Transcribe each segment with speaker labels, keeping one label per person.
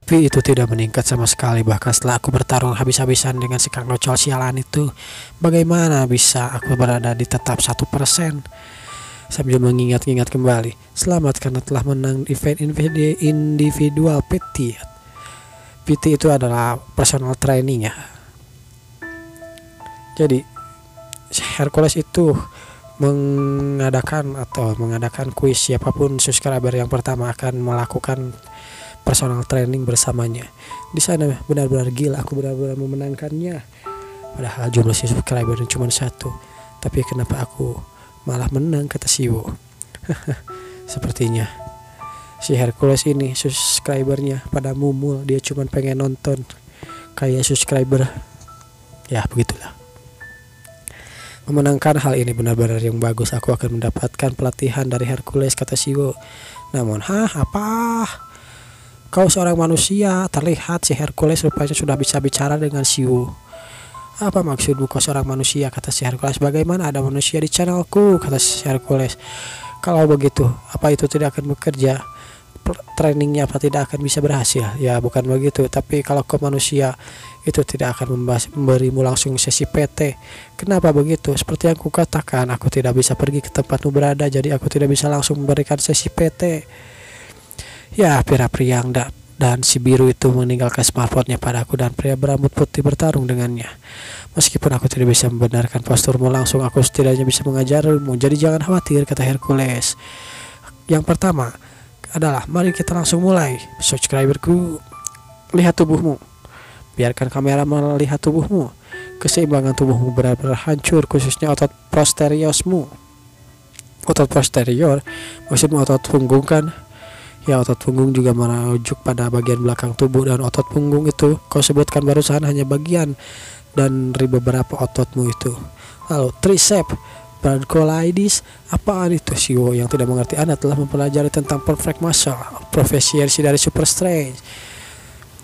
Speaker 1: Tapi itu tidak meningkat sama sekali, bahkan setelah aku bertarung habis-habisan dengan si Kang Nocol sialan itu. Bagaimana bisa aku berada di tetap 1%? Sambil mengingat-ingat kembali, selamat karena telah menang event individual PT. PT itu adalah personal training ya. Jadi Hercules itu mengadakan kuis, siapapun subscriber yang pertama akan melakukan personal training bersamanya. Di sana benar-benar gila, aku benar-benar memenangkannya. Padahal jumlah subscriber cuma 1. Tapi kenapa aku malah menang, kata Siwo. Sepertinya si Hercules ini subscribernya pada mumul, dia cuma pengen nonton kayak subscriber. Ya begitulah. Memenangkan hal ini benar-benar yang bagus, aku akan mendapatkan pelatihan dari Hercules, kata Siwo. Namun apa? Kau seorang manusia, terlihat si Hercules rupanya sudah bisa bicara dengan Siwo. Apa maksudmu kau seorang manusia, kata si Hercules. Bagaimana ada manusia di channelku, kata si Hercules. Kalau begitu, apa itu tidak akan bekerja? Trainingnya apa tidak akan bisa berhasil? Ya bukan begitu, tapi kalau kau manusia itu tidak akan memberimu langsung sesi PT. Kenapa begitu? Seperti yang kukatakan, aku tidak bisa pergi ke tempatmu berada, jadi aku tidak bisa langsung memberikan sesi PT. Ya, pria priang dan si biru itu meninggalkan smartphone-nya padaku, dan pria berambut putih bertarung dengannya. Meskipun aku tidak bisa membenarkan posturmu langsung, aku setidaknya bisa mengajarmu, jadi jangan khawatir, kata Hercules. Yang pertama adalah, mari kita langsung mulai. Subscriberku, lihat tubuhmu. Biarkan kamera melihat tubuhmu. Keseimbangan tubuhmu benar-benar hancur, khususnya otot posteriormu. Otot posterior, maksudnya otot punggung kan? Ya, otot punggung juga merujuk pada bagian belakang tubuh, dan otot punggung itu kau sebutkan barusan hanya bagian dan dari beberapa ototmu itu. Lalu tricep, bronchiolitis, apaan itu? Siwo yang tidak mengerti. Anda telah mempelajari tentang perfect muscle, profesiensi dari super strength.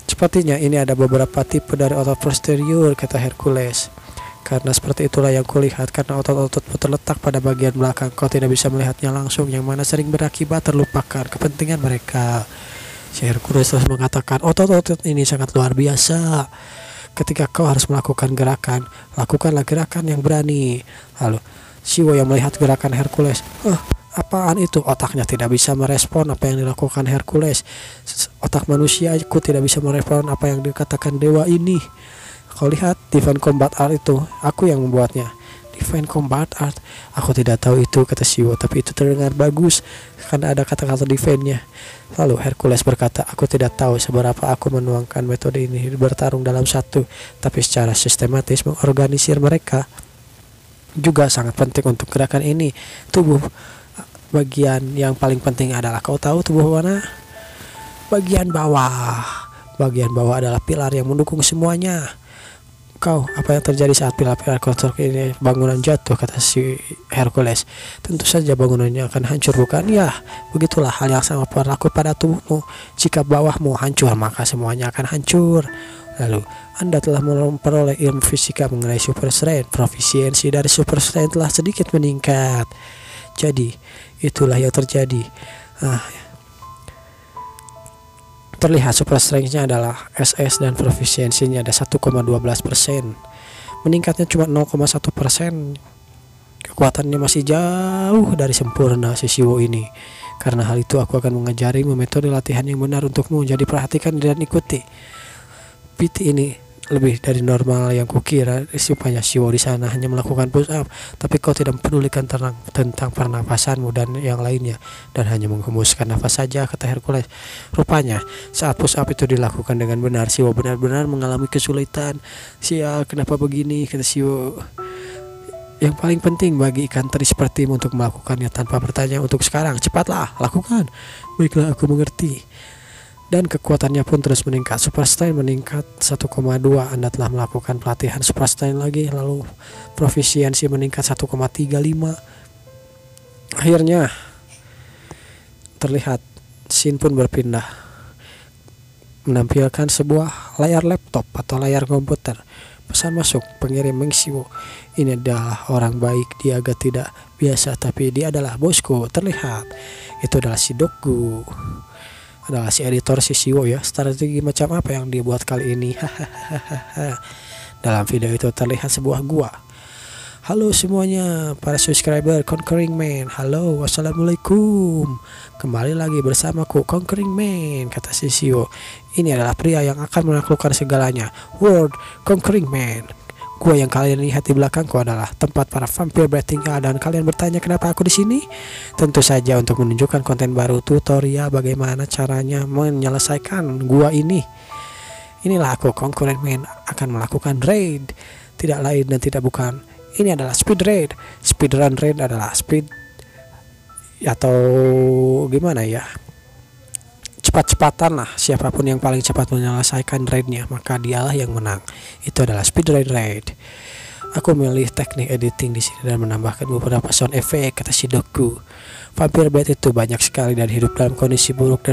Speaker 1: Sepertinya ini ada beberapa tipe dari otot posterior, kata Hercules. Karena seperti itulah yang kulihat, karena otot-ototmu terletak pada bagian belakang, kau tidak bisa melihatnya langsung, yang mana sering berakibat terlupakan kepentingan mereka. Si Hercules terus mengatakan, otot-otot ini sangat luar biasa. Ketika kau harus melakukan gerakan, lakukanlah gerakan yang berani. Lalu Siwo yang melihat gerakan Hercules, apaan itu? Otaknya tidak bisa merespon apa yang dilakukan Hercules. Otak manusia aku tidak bisa merespon apa yang dikatakan dewa ini. Kau lihat Divine Combat Art itu, aku yang membuatnya. Divine Combat Art, aku tidak tahu itu, kata Siwo, tapi itu terdengar bagus karena ada kata-kata divine-nya. Lalu Hercules berkata, aku tidak tahu seberapa aku menuangkan metode ini bertarung dalam satu, tapi secara sistematis mengorganisir mereka juga sangat penting untuk gerakan ini. Tubuh bagian yang paling penting adalah, kau tahu tubuh mana? Bagian bawah. Bagian bawah adalah pilar yang mendukung semuanya. Apa yang terjadi saat pilar-pilar konstruksi ini bangunan jatuh, kata si Hercules. Tentu saja bangunannya akan hancur, bukan? Ya, begitulah hal yang sama berlaku pada tubuhmu. Jika bawahmu hancur, maka semuanya akan hancur. Lalu, Anda telah memperoleh ilmu fisika mengenai super strength. Profisiensi dari super strength telah sedikit meningkat. Jadi, itulah yang terjadi. Terlihat super strength-nya adalah SS dan profisiensinya ada 1,12%. Meningkatnya cuma 0,1%. Kekuatannya masih jauh dari sempurna si Siwo ini. Karena hal itu aku akan mengajarimu metode latihan yang benar untukmu. Jadi perhatikan dan ikuti. PT ini lebih dari normal yang kukira. Supaya Siwo di sana hanya melakukan push up, tapi kau tidak mempedulikan tentang pernapasanmu dan yang lainnya, dan hanya menghembuskan nafas saja, kata Hercules. Rupanya saat push up itu dilakukan dengan benar, Siwo benar-benar mengalami kesulitan. Sial, kenapa begini, kata Siwo. Yang paling penting bagi ikan teri sepertimu untuk melakukannya tanpa bertanya untuk sekarang. Cepatlah, lakukan. Baiklah, aku mengerti. Dan kekuatannya pun terus meningkat. Super strength meningkat 1,2. Anda telah melakukan pelatihan super strength lagi. Lalu profisiensi meningkat 1,35. Akhirnya terlihat scene pun berpindah, menampilkan sebuah layar laptop atau layar komputer. Pesan masuk, pengirim Siwo. Ini adalah orang baik, dia agak tidak biasa, tapi dia adalah bosku. Terlihat itu adalah si Doku. adalah si editor si Siwo ya. Strategi macam apa yang dia buat kali ini? Dalam video itu terlihat sebuah gua. Halo semuanya para subscriber Conquering Man. Halo, wassalamualaikum. Kembali lagi bersamaku Conquering Man, kata si Siwo. Ini adalah pria yang akan menaklukkan segalanya. World Conquering Man. Gua yang kalian lihat di belakangku adalah tempat para vampir bertinggal, dan kalian bertanya kenapa aku di sini? Tentu saja untuk menunjukkan konten baru, tutorial bagaimana caranya menyelesaikan gua ini. Inilah aku Conquering Man akan melakukan raid, tidak lain dan tidak bukan. Ini adalah speed raid. Speedrun raid adalah speed atau gimana ya, cepat-cepatan lah. Siapapun yang paling cepat menyelesaikan raidnya, maka dialah yang menang. Itu adalah speed raid. Aku memilih teknik editing di sini dan menambahkan beberapa sound effect, kata si Doku. Vampir Bait itu banyak sekali dan hidup dalam kondisi buruk, dan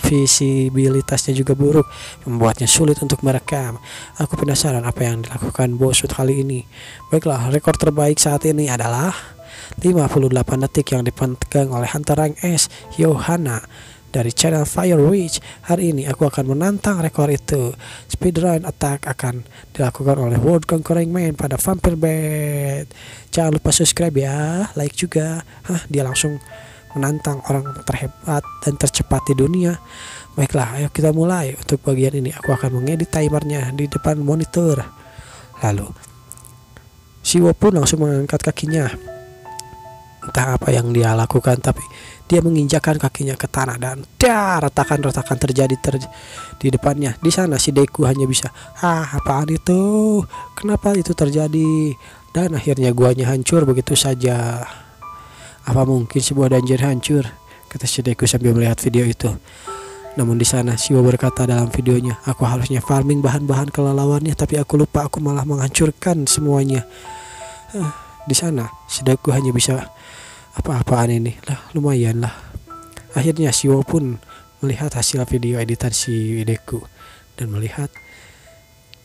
Speaker 1: visibilitasnya juga buruk, membuatnya sulit untuk merekam. Aku penasaran apa yang dilakukan bos kali ini. Baiklah, rekor terbaik saat ini adalah 58 detik yang dipegang oleh Hunter Rank S Yohana dari channel Fire Witch. Hari ini aku akan menantang rekor itu. Speedrun attack akan dilakukan oleh World Conquering Man pada Vampir Bait. Jangan lupa subscribe ya, like juga. Dia langsung menantang orang terhebat dan tercepat di dunia. Baiklah, ayo kita mulai. Untuk bagian ini aku akan mengedit timernya di depan monitor. Lalu Siwo pun langsung mengangkat kakinya. Entah apa yang dia lakukan, tapi dia menginjakkan kakinya ke tanah dan retakan-retakan terjadi di depannya. Di sana si Deku hanya bisa, apaan itu? Kenapa itu terjadi? Dan akhirnya guanya hancur begitu saja. Apa mungkin sebuah dungeon hancur? Kata si Deku sambil melihat video itu. Namun di sana Siwo berkata dalam videonya, aku harusnya farming bahan-bahan kelelawar-nya, tapi aku lupa, aku malah menghancurkan semuanya. Di sana si Deku hanya bisa apa-apaan ini lah, lumayan lah. Akhirnya Siwo pun melihat hasil video editan si Deku dan melihat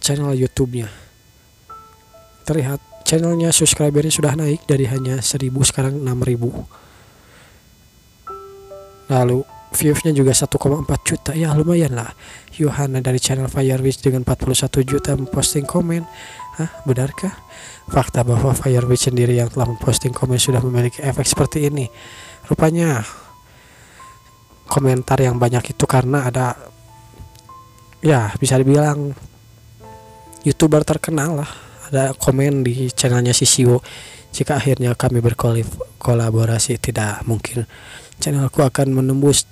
Speaker 1: channel YouTube-nya. Terlihat channelnya subscribernya sudah naik dari hanya 1000 sekarang 6000. Lalu viewsnya juga 1,4 juta. Ya lumayan lah. Yohana dari channel Firewitch dengan 41 juta memposting komen. Benarkah fakta bahwa Firewitch sendiri yang telah memposting komen sudah memiliki efek seperti ini? Rupanya komentar yang banyak itu karena ada, ya bisa dibilang YouTuber terkenal lah, ada komen di channelnya si Siwo. Jika akhirnya kami berkolaborasi, tidak mungkin channelku akan menembus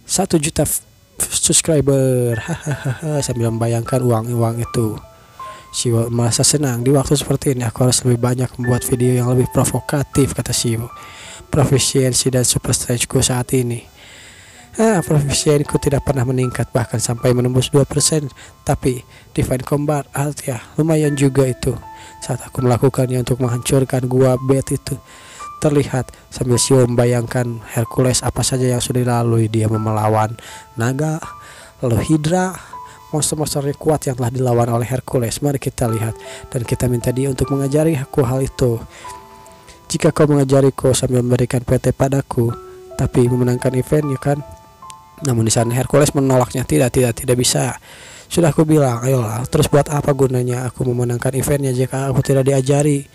Speaker 1: 1 juta subscriber. Sambil membayangkan uang itu, Siwo merasa senang. Di waktu seperti ini aku harus lebih banyak membuat video yang lebih provokatif, kata Siwo. Profisiensi dan super strength-ku saat ini, profisienku tidak pernah meningkat, bahkan sampai menembus 2%. Tapi Divine Combat Art ya lumayan juga itu. Saat aku melakukannya untuk menghancurkan gua bait itu, terlihat sambil Siwo membayangkan Hercules apa saja yang sudah dilalui. Dia melawan naga, lalu Hydra, monster-monster kuat yang telah dilawan oleh Hercules. Mari kita lihat dan kita minta dia untuk mengajari aku hal itu. Jika kau mengajariku sambil memberikan PT padaku, tapi memenangkan eventnya kan? Namun di sana Hercules menolaknya. Tidak bisa. Sudah aku bilang, ayolah. Terus buat apa gunanya aku memenangkan eventnya jika aku tidak diajari?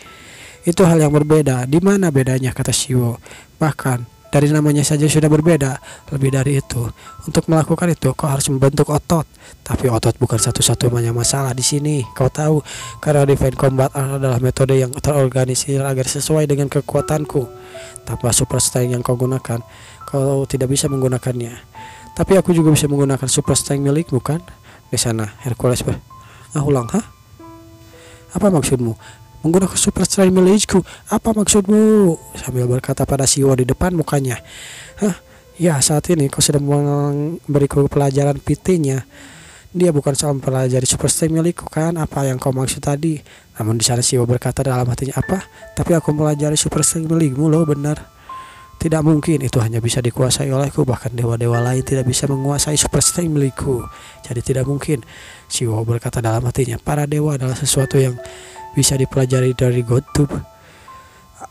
Speaker 1: Itu hal yang berbeda. Di mana bedanya, kata Siwo? Bahkan dari namanya saja sudah berbeda. Lebih dari itu, untuk melakukan itu kau harus membentuk otot. Tapi otot bukan satu-satunya masalah di sini. Kau tahu, karena Divine Combat adalah metode yang terorganisir agar sesuai dengan kekuatanku. Tanpa super strength yang kau gunakan, kau tidak bisa menggunakannya. Tapi aku juga bisa menggunakan super strength milikmu kan? Di sana Hercules Apa maksudmu? Menggunakan super strength milikku, apa maksudmu? Sambil berkata pada Siwo di depan mukanya. Ya saat ini kau sedang memberiku pelajaran PT-nya. Dia bukan soal mempelajari super strength milikku kan? Apa yang kau maksud tadi? Namun di sana Siwo berkata dalam hatinya, apa? Tapi aku mempelajari super strength milikmu loh, benar. Tidak mungkin, itu hanya bisa dikuasai olehku. Bahkan dewa-dewa lain tidak bisa menguasai super strength milikku. Jadi tidak mungkin. Siwo berkata dalam hatinya, para dewa adalah sesuatu yang bisa dipelajari dari GodTube,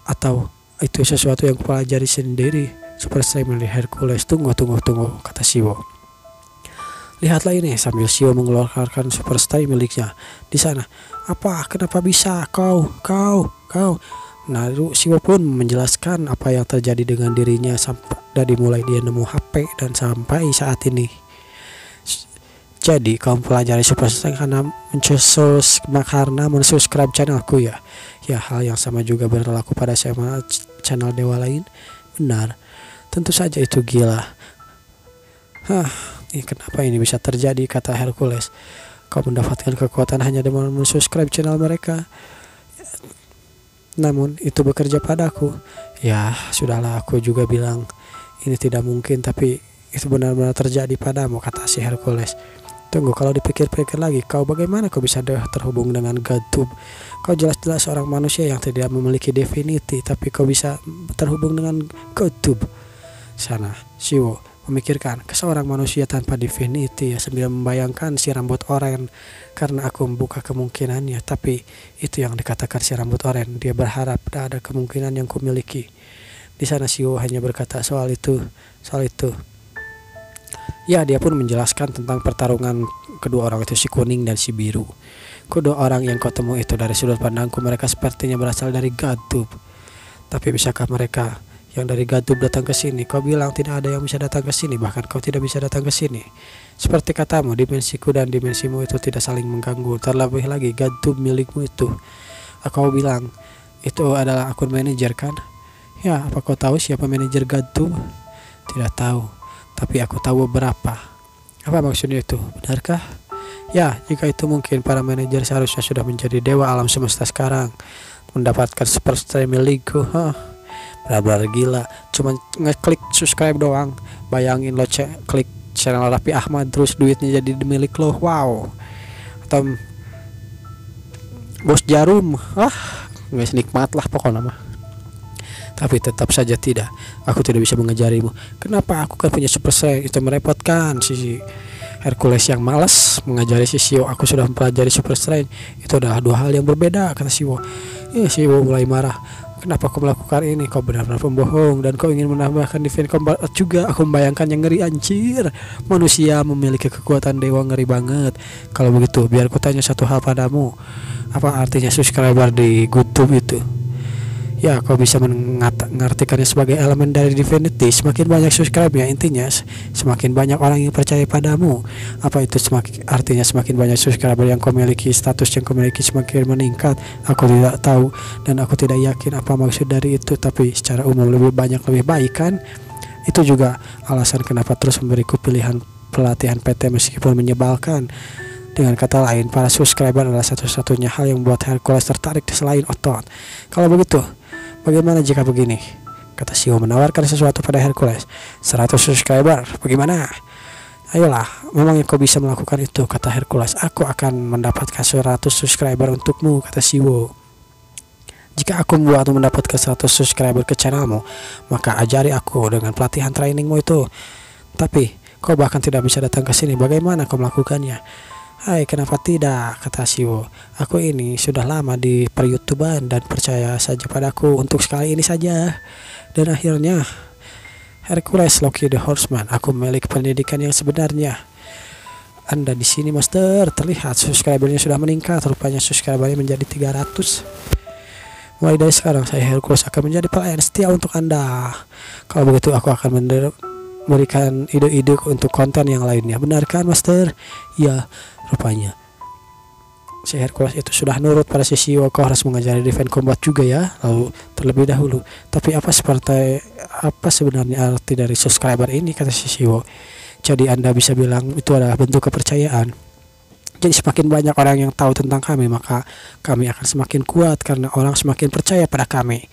Speaker 1: atau itu sesuatu yang kupelajari sendiri. Super Strike milik Hercules. Tunggu, kata Shio. Lihatlah ini, sambil Shio mengeluarkan Super Strike miliknya. Di sana, apa? Kenapa bisa? Kau. Lalu Shio pun menjelaskan apa yang terjadi dengan dirinya sampai dari mulai dia nemu HP dan sampai saat ini. Jadi kau pelajari Super Strike karena mensubscribe channelku ya. Ya, hal yang sama juga berlaku pada channel dewa lain. Benar. Tentu saja itu gila. Kenapa ini bisa terjadi, kata Hercules. Kau mendapatkan kekuatan hanya dengan mensubscribe channel mereka. Namun itu bekerja padaku. Ya, sudahlah, aku juga bilang ini tidak mungkin, tapi itu benar-benar terjadi padamu, kata si Hercules. Tunggu, kalau dipikir-pikir lagi, bagaimana kau bisa terhubung dengan GodTube? Kau jelas-jelas seorang manusia yang tidak memiliki definiti, tapi kau bisa terhubung dengan GodTube. Sana, Shio memikirkan seorang manusia tanpa definiti ya, sambil membayangkan si rambut oren. Karena aku membuka kemungkinannya, tapi itu yang dikatakan si rambut oren. Dia berharap tidak ada kemungkinan yang kumiliki. Di sana Shio hanya berkata soal itu. Ya, dia pun menjelaskan tentang pertarungan kedua orang itu, si kuning dan si biru. Kedua orang yang kau temui itu dari sudut pandangku mereka sepertinya berasal dari GodTube. Tapi bisakah mereka yang dari GodTube datang ke sini? Kau bilang tidak ada yang bisa datang ke sini, bahkan kau tidak bisa datang ke sini. Seperti katamu, dimensiku dan dimensimu itu tidak saling mengganggu. Terlebih lagi GodTube milikmu itu. Aku bilang itu adalah akun manajer, kan? Ya, apa kau tahu siapa manajer GodTube? Tidak tahu, tapi aku tahu beberapa. Apa maksudnya itu? Benarkah? Ya, jika itu mungkin, para manajer seharusnya sudah menjadi dewa alam semesta sekarang, mendapatkan Super Strike milikku. Benar-benar gila. Cuma ngeklik subscribe doang. Bayangin lo klik channel Raffi Ahmad terus duitnya jadi milik lo. Wow. Atau Bos Jarum. Guys, nikmat lah pokoknya mah. Tapi tetap saja tidak. Aku tidak bisa mengajarimu. Kenapa? Aku kan punya Super Strike. Itu merepotkan si Hercules yang malas mengajari si Shio. Aku sudah mempelajari Super Strike. Itu adalah dua hal yang berbeda, kata Shio. Shio mulai marah. Kenapa kau melakukan ini? Kau benar-benar pembohong dan kau ingin menambahkan Divine Combat juga. Aku membayangkan yang ngeri, anjir. Manusia memiliki kekuatan dewa, ngeri banget. Kalau begitu, biar ku tanya satu hal padamu. Apa artinya subscriber di GodTube itu? Ya, kau bisa mengartikannya sebagai elemen dari Divinity. Semakin banyak subscribe-nya, intinya semakin banyak orang yang percaya padamu. Apa itu artinya semakin banyak subscriber yang kau miliki, status yang kau miliki semakin meningkat? Aku tidak tahu dan aku tidak yakin apa maksud dari itu, tapi secara umum lebih banyak lebih baik, kan? Itu juga alasan kenapa terus memberiku pilihan pelatihan PT meskipun menyebalkan. Dengan kata lain, para subscriber adalah satu-satunya hal yang membuat Hercules tertarik selain otot. Kalau begitu, bagaimana jika begini? Kata Shio menawarkan sesuatu pada Hercules. 100 subscriber, bagaimana? Ayolah, memangnya kau bisa melakukan itu, kata Hercules. Aku akan mendapatkan 100 subscriber untukmu, kata Shio. Jika aku membuatmu mendapatkan 100 subscriber ke channelmu, maka ajari aku dengan pelatihan trainingmu itu. Tapi kau bahkan tidak bisa datang ke sini. Bagaimana kau melakukannya? Hai, kenapa tidak, kata Shio. Aku ini sudah lama di per-YouTubean dan percaya saja padaku untuk sekali ini saja. Dan akhirnya Hercules Loki the Horseman, aku memiliki pendidikan yang sebenarnya. Anda di sini, Master. Terlihat subscribernya sudah meningkat. Rupanya subscribernya menjadi 300. Mulai dari sekarang saya Hercules akan menjadi pelayan setia untuk Anda. Kalau begitu aku akan memberikan ide-ide untuk konten yang lainnya. Benar kan, Master? Ya, rupanya si Hercules itu sudah nurut pada si Shio. Kau harus mengajari Divine Combat juga ya, lalu terlebih dahulu. Tapi apa sebenarnya arti dari subscriber ini, kata si Shio. Jadi Anda bisa bilang itu adalah bentuk kepercayaan. Jadi semakin banyak orang yang tahu tentang kami, maka kami akan semakin kuat karena orang semakin percaya pada kami.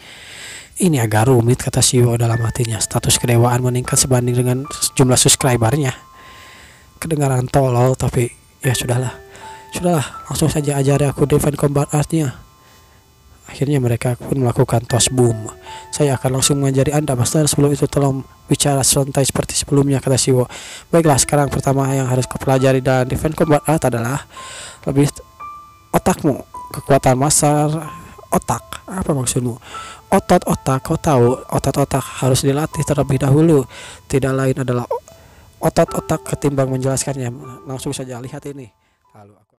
Speaker 1: Ini agak rumit, kata Shio dalam hatinya. Status kedewaan meningkat sebanding dengan jumlah subscribernya. Kedengaran tolol, tapi ya sudahlah, langsung saja ajari aku Divine Combat Artnya. Akhirnya mereka pun melakukan toss boom. Saya akan langsung mengajari Anda, Master. Sebelum itu tolong bicara santai seperti sebelumnya, kata Shio. Baiklah, sekarang pertama yang harus kau pelajari dan Divine Combat Art adalah lebih otakmu, kekuatan masar otak. Apa maksudmu? otot otak. Kau tahu otot otak harus dilatih terlebih dahulu. Tidak lain adalah otot otak ketimbang menjelaskannya. Langsung saja lihat ini. Lalu